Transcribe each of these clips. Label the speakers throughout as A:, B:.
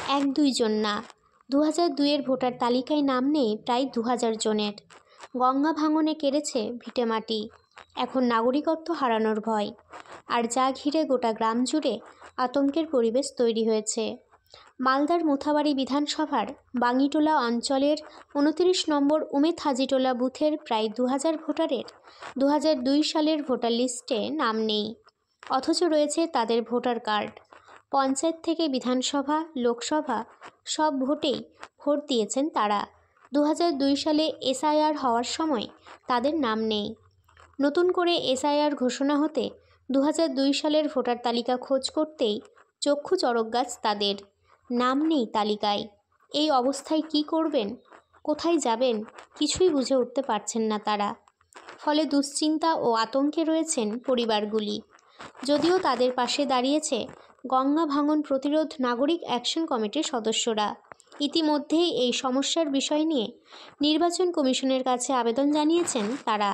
A: 1-2 জন না, 2002-এর ভোটার তালিকায় নাম নেই প্রায় 2000 জনের। গঙ্গা ভাঙনে কেড়েছে ভিটেমাটি, এখন নাগরিকত্ব হারানোর ভয়। আর যা ঘিরে গোটা গ্রাম জুড়ে আতঙ্কের পরিবেশ তৈরি হয়েছে। মালদার মোথাবাড়ি বিধানসভার বাঙ্গিটোলা অঞ্চলের 29 নম্বর উমেদ হাজিটোলা বুথের প্রায় 2000 ভোটারের 2002 সালের ভোটার লিস্টে নাম নেই, অথচ রয়েছে তাদের ভোটার কার্ড। পঞ্চায়েত থেকে বিধানসভা, লোকসভা সব ভোটেই ভোট দিয়েছেন তারা। 2002 সালে এসআইআর হওয়ার সময় তাদের নাম নেই। নতুন করে এসআইআর ঘোষণা হতে 2002 সালের ভোটার তালিকা খোঁজ করতেই চক্ষু চড়ক গাছ তাদের, নাম নেই তালিকায়। এই অবস্থায় কি করবেন, কোথায় যাবেন কিছুই বুঝে উঠতে পারছেন না তারা। ফলে দুশ্চিন্তা ও আতঙ্কে রয়েছেন পরিবারগুলি। যদিও তাদের পাশে দাঁড়িয়েছে গঙ্গা ভাঙন প্রতিরোধ নাগরিক অ্যাকশন কমিটির সদস্যরা। ইতিমধ্যেই এই সমস্যার বিষয় নিয়ে নির্বাচন কমিশনের কাছে আবেদন জানিয়েছেন তারা।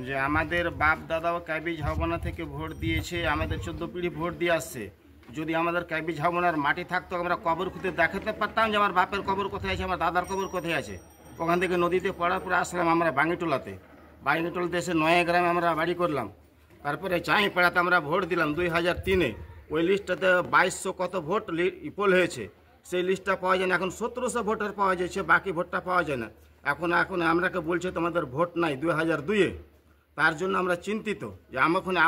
B: যে আমাদের বাপ দাদাও কাবিজ ঝাবনা থেকে ভোট দিয়েছে, আমাদের 14 পিঢ়ি ভোট দিয়ে আসছে। যদি আমাদের কাবিজ ঝাবনার মাটি থাকতো, আমরা কবর খুঁজে দেখাতে পারতাম যে আমার বাপের কবর কোথায় আছে, আমার দাদার কবর কোথায় আছে। ওখান থেকে নদীতে পড়ার পরে আসলাম আমরা বাঙ্গিটোলাতে এসে 9 গ্রামে আমরা বাড়ি করলাম। তারপরে চাঁইপাড়াতে আমরা ভোট দিলাম 2003-এ। ওই লিস্টটাতে 2200 কত ভোট পোল হয়েছে, সেই লিস্টটা পাওয়া যায় না। এখন 1700 ভোটার পাওয়া যাচ্ছে, বাকি ভোটটা পাওয়া যায় না। এখন আমরাকে বলছে তোমাদের ভোট নাই 2002-এ। তার জন্য আমরা চিন্তিত যে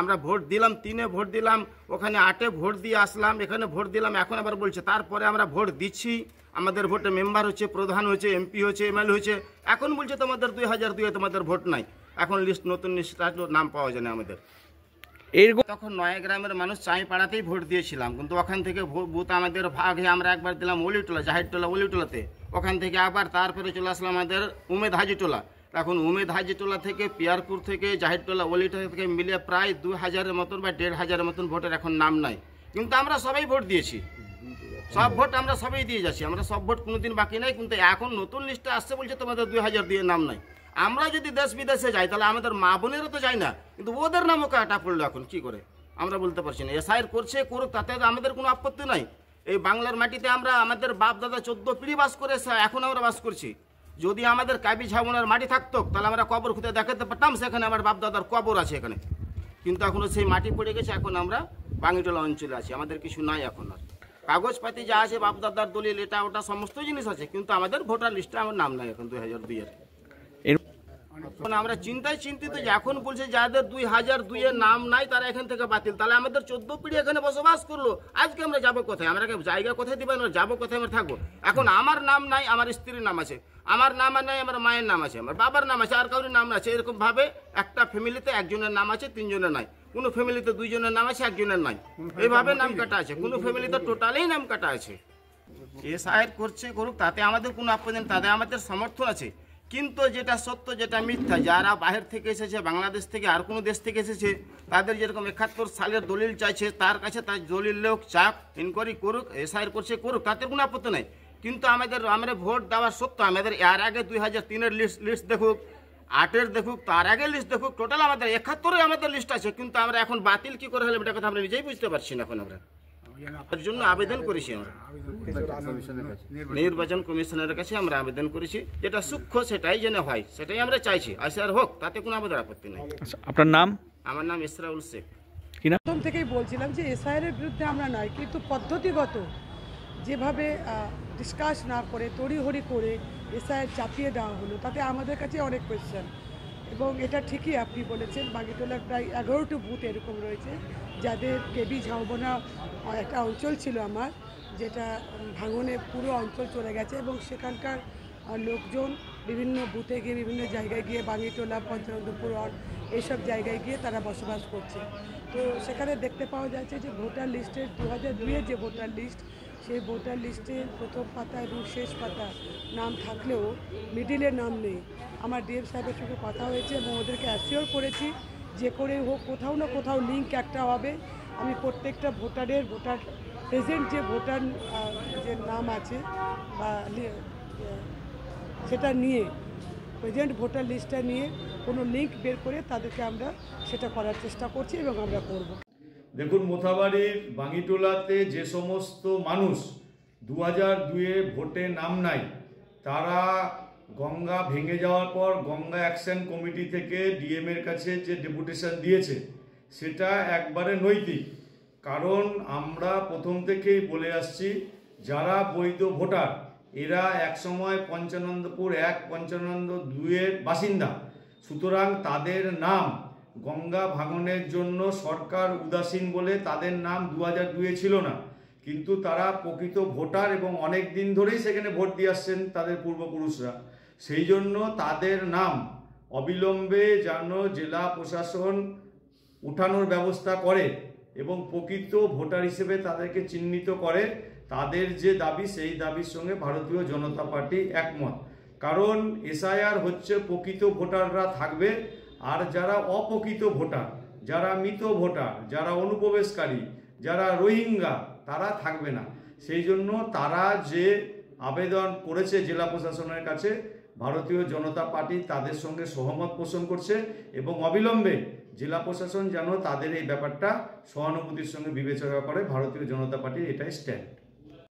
B: আমরা ভোট দিলাম 3-এ ভোট দিলাম, ওখানে 8-এ ভোট দিয়ে আসলাম, এখানে ভোট দিলাম, এখন আবার বলছে। তারপরে আমরা ভোট দিচ্ছি, আমাদের ভোটে মেম্বার হচ্ছে, প্রধান হচ্ছে, এমপি হচ্ছে, এমএলএ হচ্ছে, এখন বলছে তোমাদের 2002-এ তোমাদের ভোট নাই। এখন নতুন লিস্ট নাম পাওয়া যায় না আমাদের। তখন 9 গ্রামের মানুষ চাঁইপাড়াতেই ভোট দিয়েছিলাম, কিন্তু ওখান থেকে বুথ আমাদের ভাগ হয়ে আমরা একবার দিলাম অলিটোলা, জাহিরটোলা, অলিটোলাতে। ওখান থেকে আবার তারপরে চলে আসলাম আমাদের উমেদ হাজিটোলা। এখন উমেদ হাজিটোলা থেকে, পিয়ারপুর থেকে, জাহিরটোলা, অলিটোলা থেকে মিলিয়ে প্রায় 2000-এর মতন বা 1500-এর মতন ভোটের এখন নাম নাই। কিন্তু আমরা সবাই ভোট দিয়েছি, সব ভোট আমরা সবাই দিয়ে যাচ্ছি, আমরা সব ভোট কোনোদিন বাকি নাই। কিন্তু এখন নতুন লিস্টে আসছে বলছে তোমাদের 2002-এর নাম নাই। আমরা যদি দেশ বিদেশে যাই তাহলে আমাদের মা বোনেরও তো যায় না, কিন্তু ওদের নামও কাটা পড়লো। এখন কি করে আমরা বলতে পারছি না। এসআইআর করছে করুক, তাতে আমাদের কোনো আপত্তি নাই। এই বাংলার মাটিতে আমরা আমাদের বাপ দাদা 14 পিঢ়ি বাস করে এখন আমরা বাস করছি। যদি আমাদের কাবিজ ঝাবনার মাটি থাকতো তাহলে আমরা কবর খুঁজে দেখাতে পারতাম, সেখানে আমার বাপ দাদার কবর আছে এখানে। কিন্তু এখনও সেই মাটি পড়ে গেছে, এখন আমরা বাঙ্গিটোলা অঞ্চলে আছি, আমাদের কিছু নাই এখন। আর কাগজপাতি যা আছে, বাপ দাদার দলিল, এটা ওটা সমস্ত জিনিস আছে, কিন্তু আমাদের ভোটার লিস্টে আমার নাম নাই এখন 2002-এর। আমরা চিন্তিত যে এখন বলছে যাদের 2002-এর নাম নাই তারা এখান থেকে বাতিল। তাহলে আমাদের 14 পিঢ়ি এখানে বসবাস করলো, আজকে আমরা যাবো কোথায়? আমরা জায়গা কোথায় দিবেন, যাবো কোথায়, আমরা থাকবো? এখন আমার নাম নাই, আমার স্ত্রীর নাম আছে, আমার নাম নাই, আমার মায়ের নাম আছে, আমার বাবার নাম আছে, আর কারোর নাম আছে। এরকম ভাবে একটা ফ্যামিলিতে একজনের নাম আছে, 3 জনের নাই। কোনো ফ্যামিলিতে 2 জনের নাম আছে, 1 জনের নাই। এইভাবে নাম কাটা আছে। কোনো ফ্যামিলিতে টোটালেই নাম কাটা আছে। এসআইআর করছে করুক, তাতে আমাদের কোনো আপত্তি নেই, তাতে আমাদের সমর্থন আছে। কিন্তু যেটা সত্য, যেটা মিথ্যা, যারা বাহির থেকে এসেছে, বাংলাদেশ থেকে আর কোনো দেশ থেকে এসেছে, তাদের যেরকম 71 সালের দলিল চাইছে, তার কাছে তার দলিল লোক চাক, ইনকোয়ারি করুক, এসআইআর করছে করুক, তাদের কোনো আপত্তি নেই। কিন্তু আমরা ভোট দেওয়ার সত্য আমাদের এর আগে 2003-এর লিস্ট দেখুক, 8-এর দেখুক, তার আগে লিস্ট দেখুক, টোটাল আমাদের 71-এ আমাদের লিস্ট আছে। কিন্তু আমরা এখন বাতিল কি করে হলে এটা কথা আমরা নিজেই বুঝতে পারছি না। এখন আমরা তার জন্য আবেদন করেছি, আমরা নির্বাচন কমিশনের কাছে আমরা আবেদন করেছি, যেটা সূক্ষ্ম সেটাই যেন হয়, সেটাই আমরা চাইছি। আর হোক, তাতে কোনো আমাদের আপত্তি নেই।
C: আপনার নাম?
B: আমার নাম ইসরাউল শেখ।
D: প্রথম থেকেই বলছিলাম যে এসআইআর এর বিরুদ্ধে আমরা নয়, কিন্তু পদ্ধতিগত যেভাবে ডিসকাস না করে তড়িঘড়ি করে এসআইআর চাপিয়ে দেওয়া হলো, তাতে আমাদের কাছে অনেক কোয়েশ্চেন। এবং এটা ঠিকই আপনি বলেছেন, বাঙ্গিটোলার প্রায় 11টি বুথ এরকম রয়েছে যাদের কেবি ঝাউবনা একটা অঞ্চল ছিল আমার, যেটা ভাঙনে পুরো অঞ্চল চলে গেছে। এবং সেখানকার লোকজন বিভিন্ন বুথে গিয়ে, বিভিন্ন জায়গায় গিয়ে, বাঙ্গিটোলা, পঞ্চানন্দপুর এইসব জায়গায় গিয়ে তারা বসবাস করছে। তো সেখানে দেখতে পাওয়া যাচ্ছে যে ভোটার লিস্টের 2002-এর যে ভোটার লিস্ট, সেই ভোটার লিস্টের প্রথম পাতা এবং শেষ পাতা নাম থাকলেও মিডিলে নাম নেই। আমার ডিএম সাহেবের সঙ্গে কথা হয়েছে এবং ওদেরকে অ্যাসিওর করেছি যে করে হোক কোথাও না কোথাও লিঙ্ক একটা হবে। আমি প্রত্যেকটা ভোটার প্রেজেন্ট যে ভোটার যে নাম আছে বা সেটা নিয়ে, প্রেজেন্ট ভোটার লিস্টটা নিয়ে কোনো লিঙ্ক বের করে তাদেরকে আমরা সেটা করার চেষ্টা করছি এবং আমরা করব।
C: দেখুন, মোথাবাড়ির বাঙ্গিটোলাতে যে সমস্ত মানুষ 2002-এ ভোটে নাম নাই, তারা গঙ্গা ভেঙে যাওয়ার পর গঙ্গা অ্যাকশন কমিটি থেকে ডিএমের কাছে যে ডেপুটেশন দিয়েছে সেটা একবারে নৈতিক। কারণ আমরা প্রথম থেকেই বলে আসছি, যারা বৈধ ভোটার এরা একসময় পঞ্চানন্দপুর 1, পঞ্চানন্দ 2-এর বাসিন্দা। সুতরাং তাদের নাম গঙ্গা ভাঙনের জন্য সরকার উদাসীন বলে তাদের নাম 2002-এ ছিল না, কিন্তু তারা প্রকৃত ভোটার এবং অনেক দিন ধরেই সেখানে ভোট দিয়ে আসছেন তাদের পূর্বপুরুষরা। সেই জন্য তাদের নাম অবিলম্বে যেন জেলা প্রশাসন উঠানোর ব্যবস্থা করে এবং প্রকৃত ভোটার হিসেবে তাদেরকে চিহ্নিত করে। তাদের যে দাবি, সেই দাবির সঙ্গে ভারতীয় জনতা পার্টি একমত। কারণ এসআইআর হচ্ছে প্রকৃত ভোটাররা থাকবে, আর যারা অপ্রকৃত ভোটার, যারা মৃত ভোটার, যারা অনুপ্রবেশকারী, যারা রোহিঙ্গা, তারা থাকবে না। সেই জন্য তারা যে আবেদন করেছে জেলা প্রশাসনের কাছে, ভারতীয় জনতা পার্টি তাদের সঙ্গে সহমত পোষণ করছে এবং অবিলম্বে জেলা প্রশাসন যেন তাদের এই ব্যাপারটা সহানুভূতির সঙ্গে বিবেচনা করে। ভারতীয় জনতা পার্টির এটাই স্ট্যান্ড।